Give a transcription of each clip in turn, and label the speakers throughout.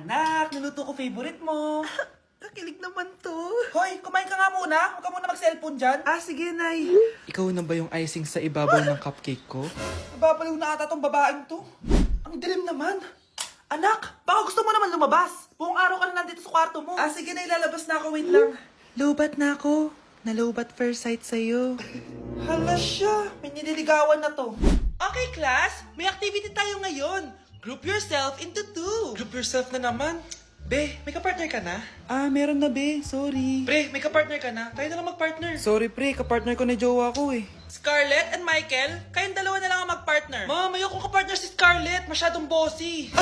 Speaker 1: Anak, niluto ko favorite mo.
Speaker 2: Kakilig naman to.
Speaker 1: Hoy, kumain ka nga muna. Huwag ka muna mag-cellphone dyan.
Speaker 2: Sige, Nay.
Speaker 3: Ikaw na ba yung icing sa ibabaw ng cupcake ko?
Speaker 1: Nababaliw na ata tong babaeng to. Ang dilim naman. Anak, baka gusto mo naman lumabas. Buong araw ka na nandito sa kwarto mo.
Speaker 2: Sige, Nay. Lalabas na ako. Wait lang.
Speaker 3: Lobat na ako. Nalobat first sight sa'yo.
Speaker 1: Hala siya, may nililigawan na to. Okay, class, may activity tayo ngayon. Group yourself into two.
Speaker 3: Group yourself na naman.
Speaker 1: Be, may kapartner ka na?
Speaker 3: Meron na be. Sorry.
Speaker 1: Pre, may kapartner ka na? Tayo na lang magpartner.
Speaker 3: Sorry pre, kapartner ko na jowa ko eh.
Speaker 1: Scarlett and Michael, kayong dalawa na lang ang magpartner. Ma'am, ayoko kapartner si Scarlett. Masyadong bossy.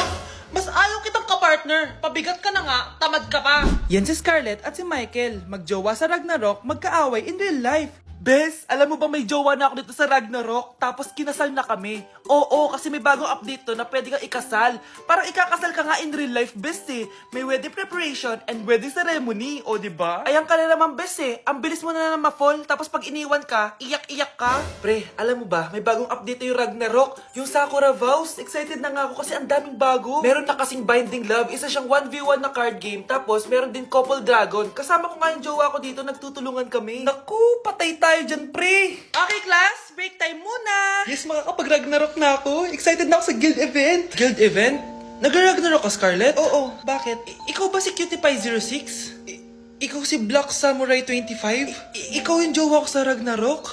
Speaker 1: Mas ayaw kitang kapartner. Pabigat ka na nga, tamad ka pa.
Speaker 3: Yan si Scarlett at si Michael. Magjowa sa Ragnarok, magkaaway in real life.
Speaker 1: Bes, alam mo ba may jowa na ako dito sa Ragnarok? Tapos kinasal na kami. Oo, kasi may bagong update to na pwede kang ikasal. Parang ikakasal ka nga in real life, bes eh. May wedding preparation and wedding ceremony, o diba? Ayan ka na naman, bes eh. Ang bilis mo na ma-fall, tapos pag iniwan ka, iyak-iyak ka. Pre, alam mo ba, may bagong update yung Ragnarok. Yung Sakura Vows. Excited na nga ako kasi ang daming bago. Meron na kasing Binding Love, isa siyang 1v1 na card game. Tapos meron din Couple Dragon. Kasama ko nga yung jowa ko dito, nagtutulungan kami. Naku, patay tayo dyan, pre. Okay, class, break time muna.
Speaker 3: Yes, makakapag-Ragnarok na ako. Excited na ako sa guild event. Guild event? Nag-Ragnarok ka, Scarlett?
Speaker 1: Oo, bakit? Ikaw ba si Cutie Pie 06?
Speaker 3: Ikaw si Black Samurai 25?
Speaker 1: Ikaw yung jowa ko sa Ragnarok?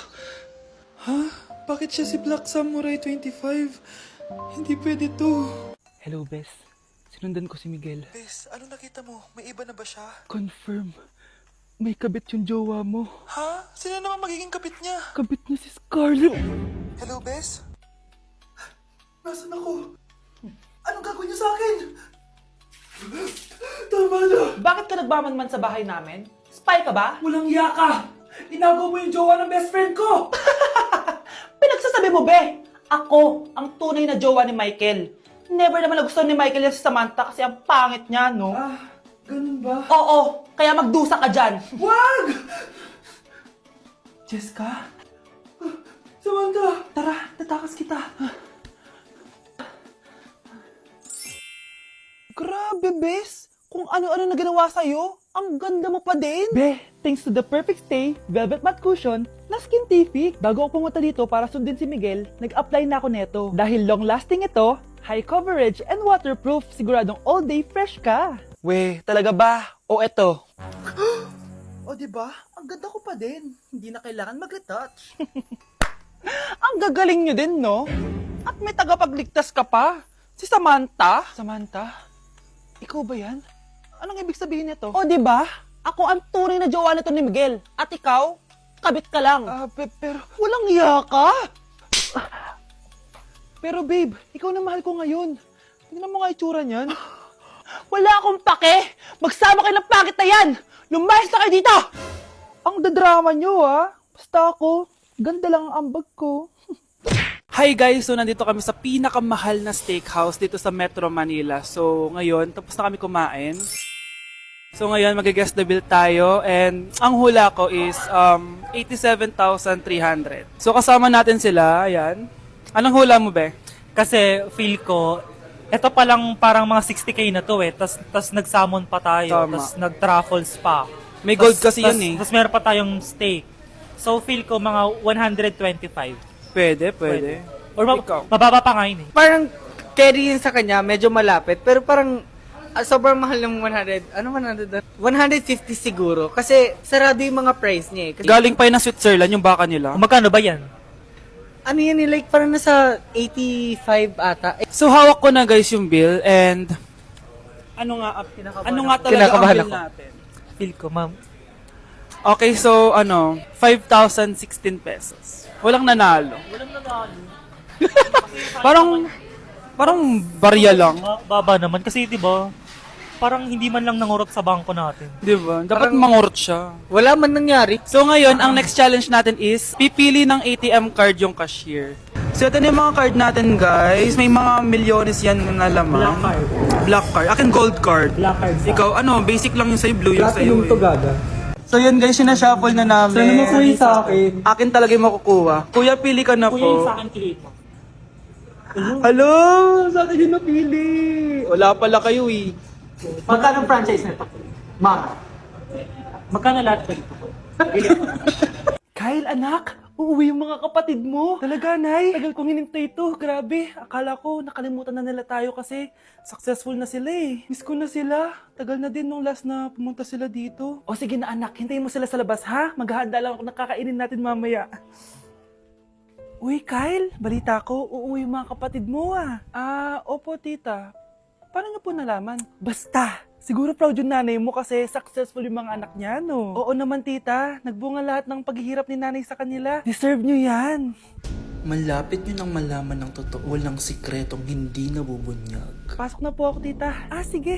Speaker 3: Ha? Bakit siya si Black Samurai 25? Hindi pwede to. Hello, Bes. Sinundan ko si Miguel.
Speaker 1: Bes, ano nakita mo? May iba na ba siya?
Speaker 3: Confirm. May kabit yung jowa mo.
Speaker 1: Ha? Sino naman magiging kapit niya?
Speaker 3: Kabit niya si Scarlett.
Speaker 1: Hello, Bes? Nasaan ako? Anong gagawin niyo sa akin? Tama na! Bakit ka nagmamanman sa bahay namin? Spy ka ba? Walang yaka! Inago mo yung jowa ng best friend ko! Pinagsasabi mo, be! Ako, ang tunay na jowa ni Michael. Never naman nagustuhan ni Michael yan si Samantha kasi ang pangit niya, no?
Speaker 2: Ganun ba?
Speaker 1: Oo, kaya magdusa ka dyan.
Speaker 2: Wag!
Speaker 1: Jessica,
Speaker 2: Samantha!
Speaker 1: tara, tatakas kita. Grabe, bes. Kung ano-ano na ginawa sa'yo, ang ganda mo pa din. Be, thanks to the perfect stay, velvet matte cushion, na Skintific. Bago ako pumunta dito para sundin si Miguel, nag-apply na ako neto. Dahil long-lasting ito, high coverage, and waterproof, siguradong all day fresh ka.
Speaker 3: We, talaga ba? O eto?
Speaker 1: O diba? Ang ganda ko pa din. Hindi na kailangan mag-retouch. Ang gagaling nyo din, no? At may tagapagligtas ka pa. Si Samantha.
Speaker 3: Samantha? Ikaw ba yan?
Speaker 1: Anong ibig sabihin nito? O diba? Ako ang tunay na jowa nito ni Miguel. At ikaw, kabit ka lang.
Speaker 3: Pero...
Speaker 1: Walang iya ka.
Speaker 3: Pero babe, ikaw na mahal ko ngayon. Tingnan mo nga itsura niyan.
Speaker 1: Wala akong pake. Magsama kayo ng pangit na yan. Lumayas na kayo dito.
Speaker 3: Ang dadrama nyo Basta ako, ganda lang ang ambag ko. Hi guys! So nandito kami sa pinakamahal na steakhouse dito sa Metro Manila. So ngayon, tapos na kami kumain. So ngayon, mag-guess the bill tayo. And ang hula ko is 87,300. So kasama natin sila, ayan. Anong hula mo, be?
Speaker 4: Kasi feel ko, ito pa lang parang mga 60k na to tas nag-salmon pa tayo,
Speaker 3: Tama.
Speaker 4: tas nag-truffles pa.
Speaker 3: May gold kasi yun
Speaker 4: Tas meron pa tayong steak. So feel ko mga 125.
Speaker 3: Pwede.
Speaker 4: Or
Speaker 3: Ikaw?
Speaker 4: mababa pa nga yun eh.
Speaker 2: Parang carry yun sa kanya, medyo malapit. Pero parang sobrang mahal ng 100. Ano 100? 150 siguro. Kasi sarado yung mga price niya eh. Kasi,
Speaker 3: Galing pa yun ng Switzerland, yung baka nila.
Speaker 4: Magkano ba yan?
Speaker 2: ano yan eh, like parang nasa 85 ata.
Speaker 3: So hawak ko na guys yung bill and ano nga talaga ang
Speaker 2: Kinakabahan
Speaker 3: bill
Speaker 2: ako.
Speaker 3: natin?
Speaker 4: Feel ko, ma'am.
Speaker 3: Okay, so 5,016 pesos. Walang nanalo. Parang barya lang.
Speaker 4: Baba naman kasi 'di ba? Parang hindi man lang nangurot sa bangko natin.
Speaker 3: Di ba? Dapat mangurot siya.
Speaker 2: Wala man nangyari.
Speaker 3: So ngayon, ang next challenge natin is pipili ng ATM card yung cashier. So ito na yung mga card natin guys. May mga milyones yan na laman.
Speaker 4: Black card.
Speaker 3: Black card. Akin gold card.
Speaker 4: Black card sa-
Speaker 3: Ikaw, basic lang yung sa'yo, blue yung sa'yo.
Speaker 4: gaga.
Speaker 3: So yun guys, sinashuffle na namin.
Speaker 4: Sana mo free sa akin.
Speaker 3: Akin talaga yung makukuha. Kuya, pili ka na
Speaker 4: Kuya, yung
Speaker 3: po.
Speaker 4: sa akin kilit mo.
Speaker 3: Hello! Sa akin yung napili. Wala pala kayo eh.
Speaker 2: Magkano ang franchise nito? Ma'am.
Speaker 4: Magkano lahat ko dito?
Speaker 3: Kyle, anak, uuwi yung mga kapatid mo. Talaga, Nay. Tagal kong hinintay ito. Grabe, akala ko nakalimutan na nila tayo kasi successful na sila eh. Miss ko na sila. Tagal na din nung last na pumunta sila dito. O sige na anak, hintayin mo sila sa labas ha. Maghahanda lang ako ng kakainin natin mamaya. Uy, Kyle, balita ko, uuwi yung mga kapatid mo ah. Opo tita. Paano niyo po nalaman? Basta, siguro proud yung nanay mo kasi successful yung mga anak niya, no? Oo naman, tita. Nagbunga lahat ng paghihirap ni nanay sa kanila. Deserve nyo yan.
Speaker 1: Malapit nyo nang malaman ng totoo, walang sikretong hindi nabubunyag.
Speaker 3: Pasok na po ako, tita. Sige.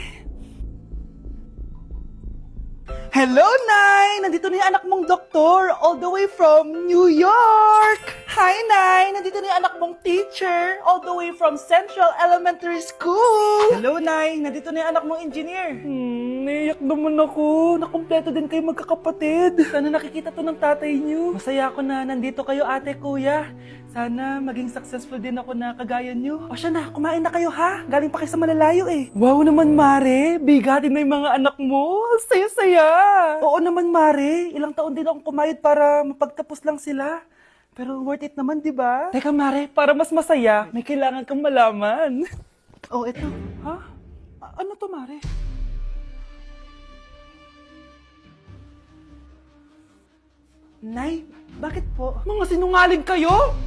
Speaker 3: Hello, Nay! Nandito na yung anak mong doktor, all the way from New York! Hi, Nay! Nandito na yung anak mong teacher, all the way from Central Elementary School! Hello, Nay! Nandito na yung anak mong engineer. Naiyak naman ako. Nakumpleto din kayo magkakapatid. Sana nakikita to ng tatay niyo. Masaya ako na nandito kayo, ate, kuya. Sana maging successful din ako na kagaya niyo. O siya na, kumain na kayo ha? Galing pa kayo sa malalayo eh. Wow naman, Mare. Bigatin na yung mga anak mo. Saya-saya. Oo naman, Mare. Ilang taon din akong kumayod para mapagtapos lang sila. Pero worth it naman, di ba? Teka, Mare, para mas masaya, may kailangan kang malaman. Oh, eto. Ha? Ano to, Mare? Nay, bakit po? Mga sinungaling kayo?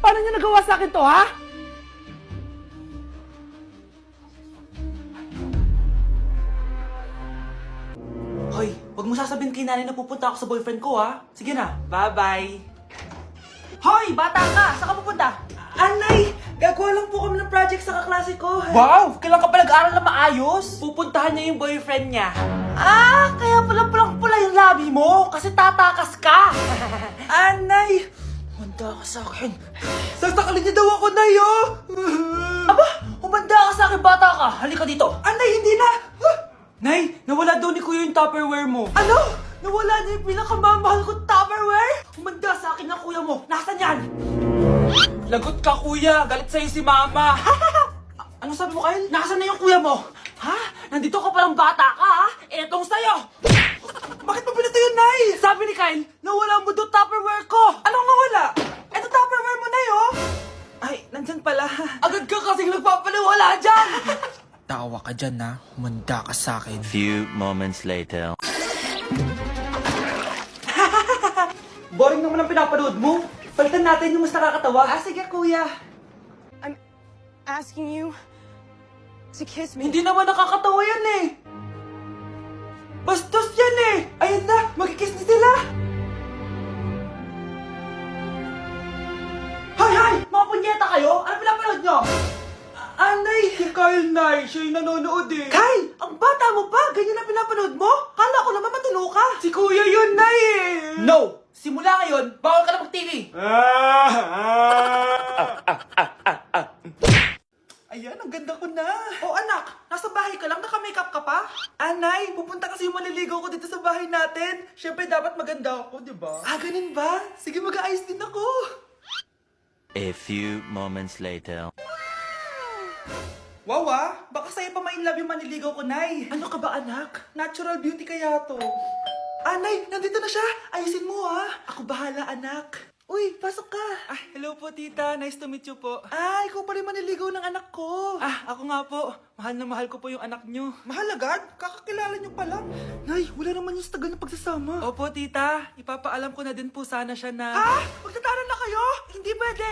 Speaker 3: Paano niyo nagawa sa akin to, ha? Hoy, wag mo sasabihin kay nanay na pupunta ako sa boyfriend ko, ha? Sige na, bye-bye. Hoy, bata ka! Saan ka pupunta? Anay, gagawa lang po kami ng project sa kaklase ko. Wow! Kailan ka pa nag-aaral na maayos? Pupuntahan niya yung boyfriend niya. Kaya pala pulang-pula yung labi mo kasi tatakas ka. Anay, humanda ka sa akin. Sasakalin niya daw ako, Nay, oh! Aba, humanda ka sa akin, bata ka. Halika dito. Anay, hindi na. Nay, nawala daw ni Kuya yung Tupperware mo. Ano? Nawala na yung pinakamamahal kong Tupperware? Humanda sa akin ng kuya mo. Nasaan yan? Lagot ka, kuya. Galit sa'yo si mama. Ano sabi mo, Kyle? Nasaan na yung kuya mo? Ha? Nandito ka palang bata ka, ha? Etong sa'yo. Bakit mo pinito yun, Nay? Sabi ni Kyle, nawala mo doon Tupperware ko. Anong nawala? Eto Tupperware mo, Nay, oh. Ay, nandyan pala. Agad ka kasing nagpapaliwala dyan.
Speaker 1: Tawa ka dyan na, humanda ka sa akin.
Speaker 5: Few moments later.
Speaker 3: Boring naman ang pinapanood mo. Palitan natin yung mas nakakatawa. Sige, kuya.
Speaker 6: I'm asking you to kiss me.
Speaker 3: Hindi naman nakakatawa yan eh. Bastos yan eh. Ayun na, magkikiss na sila. Hay! Mga punyeta kayo? Ano pinapanood nyo? Anay! Si Kyle, Nay. Siya yung nanonood eh. Kyle! Ang bata mo pa? Ganyan ang pinapanood mo? Kala ko naman matino ka. Si Kuya yun, Nay eh. No! Simula ngayon, bawal ka na mag-TV. Ayan, ang ganda ko na. Oh anak, nasa bahay ka lang, naka-makeup ka pa? Anay, pupunta kasi yung maliligaw ko dito sa bahay natin. Siyempre dapat maganda ako, di ba? Ganun ba? Sige, mag-aayos din ako.
Speaker 5: A few moments later.
Speaker 3: Wow baka sa'yo pa ma-inlove yung maniligaw ko, Nay. Ano ka ba, anak? Natural beauty kaya to. Nay, nandito na siya. Ayusin mo, ha? Ako bahala, anak. Uy, pasok ka. Hello po, tita. Nice to meet you po. Ikaw pa rin maniligaw ng anak ko. Ako nga po. Mahal na mahal ko po yung anak nyo. Mahal agad? Kakakilala nyo pa lang. Nay, wala naman yung tagal na pagsasama. Opo, tita. Ipapaalam ko na din po sana siya na... Magtataran na kayo? Hindi pwede.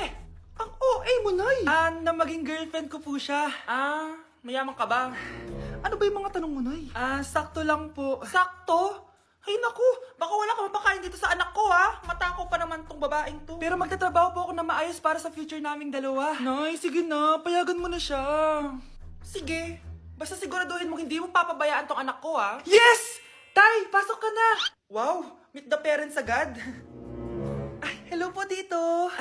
Speaker 3: Ang OA mo, Nay. Na maging girlfriend ko po siya. Mayaman ka ba? Ano ba yung mga tanong mo, Nay? Sakto lang po. Sakto? Ay naku, baka wala ka mapakain dito sa anak ko, ha? Matako pa naman tong babaeng to. Pero magtatrabaho po ako na maayos para sa future naming dalawa. Nay, sige na, payagan mo na siya. Sige, basta siguraduhin mo hindi mo papabayaan tong anak ko, ha? Yes! Tay, pasok ka na! Wow, meet the parents agad. Hello po, Tito.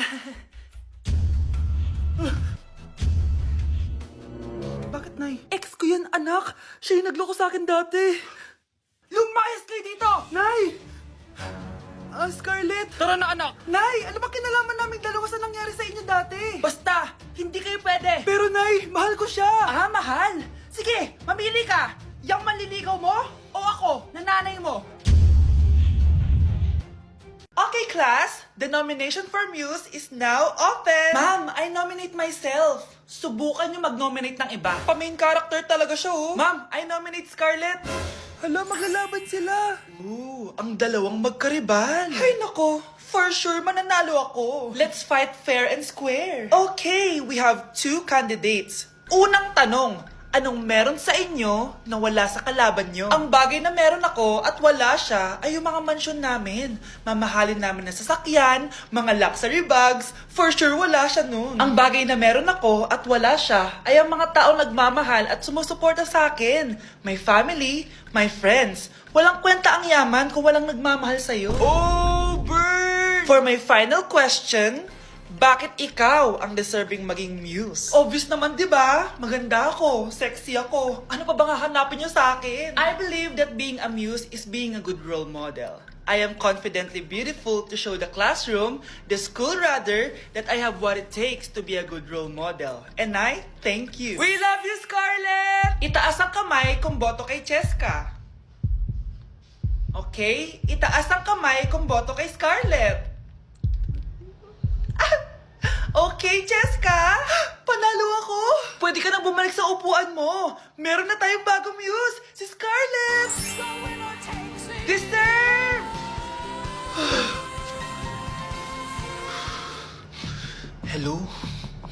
Speaker 3: Bakit, Nay? Ex ko yan, anak. Siya yung nagloko sa akin dati. Lumayas kayo dito! Nay! Scarlett! Tara na, anak! Nay! Ano ba kinalaman namin dalawa sa nangyari sa inyo dati? Basta! Hindi kayo pwede! Pero, Nay! Mahal ko siya! Mahal? Sige! Mamili ka!
Speaker 1: Yang manliligaw mo? O ako, nananay mo? Okay, class. The nomination for Muse is now open. Ma'am, I nominate myself. Subukan niyo mag-nominate ng iba. Pa-main character talaga siya, oh. Ma'am, I nominate Scarlett. Hala, maglalaban sila. Ooh, ang dalawang magkaribal. Ay, nako. For sure, mananalo ako. Let's fight fair and square. Okay, we have 2 candidates. Unang tanong, anong meron sa inyo na wala sa kalaban nyo? Ang bagay na meron ako at wala siya ay yung mga mansyon namin. Mamahalin namin na sasakyan, mga luxury bags. For sure, wala siya nun. Ang bagay na meron ako at wala siya ay ang mga taong nagmamahal at sumusuporta sa akin. My family, my friends. Walang kwenta ang yaman kung walang nagmamahal sa'yo. Oh, bird! For my final question, bakit ikaw ang deserving maging muse? Obvious naman, di ba? Maganda ako, sexy ako. Ano pa bang hahanapin niyo sa akin? I believe that being a muse is being a good role model. I am confidently beautiful to show the classroom, the school rather, that I have what it takes to be a good role model. And I thank you. We love you, Scarlett! Itaas ang kamay kung boto kay Cheska. Okay? Itaas ang kamay kung boto kay Scarlett. Okay, Cheska! Panalo ako! Pwede ka nang bumalik sa upuan mo! Meron na tayong bagong muse! Si Scarlett! Deserve! Hello?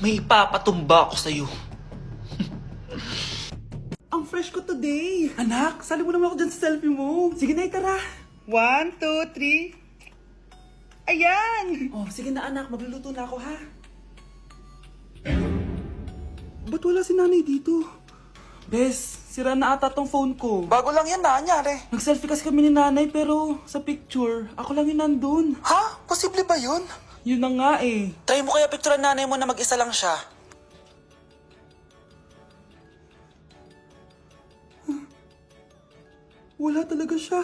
Speaker 1: May ipapatumba ako sa'yo. Ang fresh ko today! Anak, sali mo naman ako dyan sa selfie mo. Sige na, tara. 1, 2, 3. Ayan! Oh, sige na anak, magluluto na ako ha. Ba't wala si nanay dito? Bes, sira na ata tong phone ko. Bago lang yan, nangyari. Nag-selfie kasi kami ni nanay pero sa picture, ako lang yung nandun. Ha? Posible ba yun? Yun na nga eh. Try mo kaya picturean nanay mo na mag-isa lang siya. Wala talaga siya.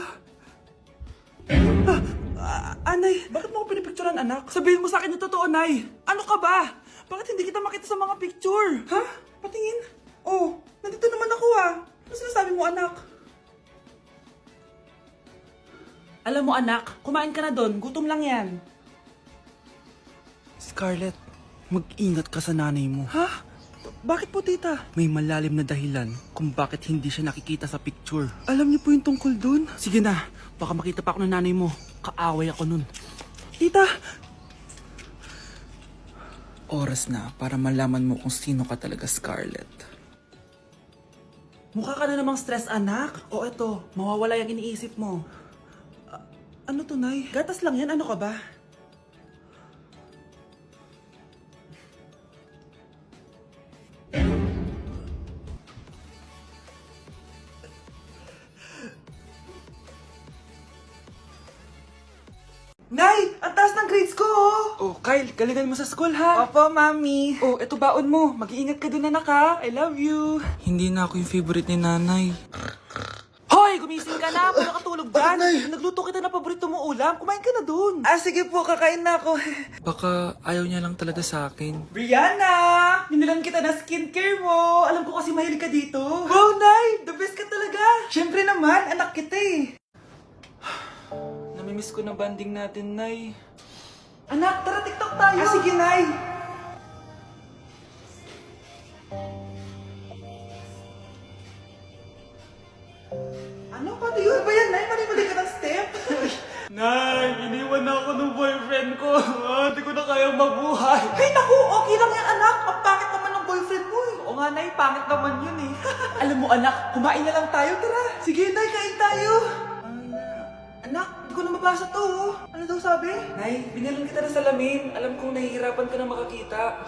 Speaker 1: Anay, bakit mo ako pinipicturean, anak? Sabihin mo sa akin yung totoo, Nay. Ano ka ba? Bakit hindi kita makita sa mga picture? Ha? Patingin? Oh, nandito naman ako ah. Ano sinasabi mo, anak? Alam mo, anak, kumain ka na doon. Gutom lang yan.
Speaker 7: Scarlett, mag-ingat ka sa nanay mo.
Speaker 1: Ha? Bakit po, tita?
Speaker 7: May malalim na dahilan kung bakit hindi siya nakikita sa picture.
Speaker 1: Alam niyo po yung tungkol doon?
Speaker 7: Sige na, baka makita pa ako ng nanay mo. Kaaway ako nun.
Speaker 1: Tita!
Speaker 7: Oras na para malaman mo kung sino ka talaga, Scarlett.
Speaker 1: Mukha ka na namang stress, anak. O eto, mawawala yung iniisip mo. Ano to, Nay? Gatas lang yan, ano ka ba? Nay! Ang taas ng grades ko, oh! Oh, Kyle, galingan mo sa school, ha? Opo, Mami. Oh, eto baon mo. Mag-iingat ka dun, anak, ha? I love you.
Speaker 7: Hindi na ako yung favorite ni nanay.
Speaker 1: Hoy! Gumising ka na! Puro katulog dyan! Nagluto kita na paborito mo ulam. Kumain ka na dun. Ah, sige po. Kakain na ako.
Speaker 7: Baka ayaw niya lang talaga sa akin.
Speaker 1: Brianna! Binilan kita na skincare mo. Alam ko kasi mahilig ka dito. Wow, Nay! The best ka talaga. Siyempre naman, anak kita eh.
Speaker 7: Namimiss ko na banding natin, Nay.
Speaker 1: Anak, tara TikTok tayo. Ah, sige, Nay. Ano? Pati yun ba yan, Nay? Mali-mali ka ng step. Nay, iniwan ako ng boyfriend ko. Hindi ko na kayang mabuhay. Ay, naku! Okay lang yan, anak. Ang pangit naman ng boyfriend mo eh. Oo nga, Nay. Pangit naman yun eh. Alam mo, anak, kumain na lang tayo. Tara. Sige, Nay. Kain tayo. Anak, hindi ko na mabasa to. Oh. Ano daw sabi? Nay, binilon kita ng salamin. Alam kong nahihirapan ka na makakita.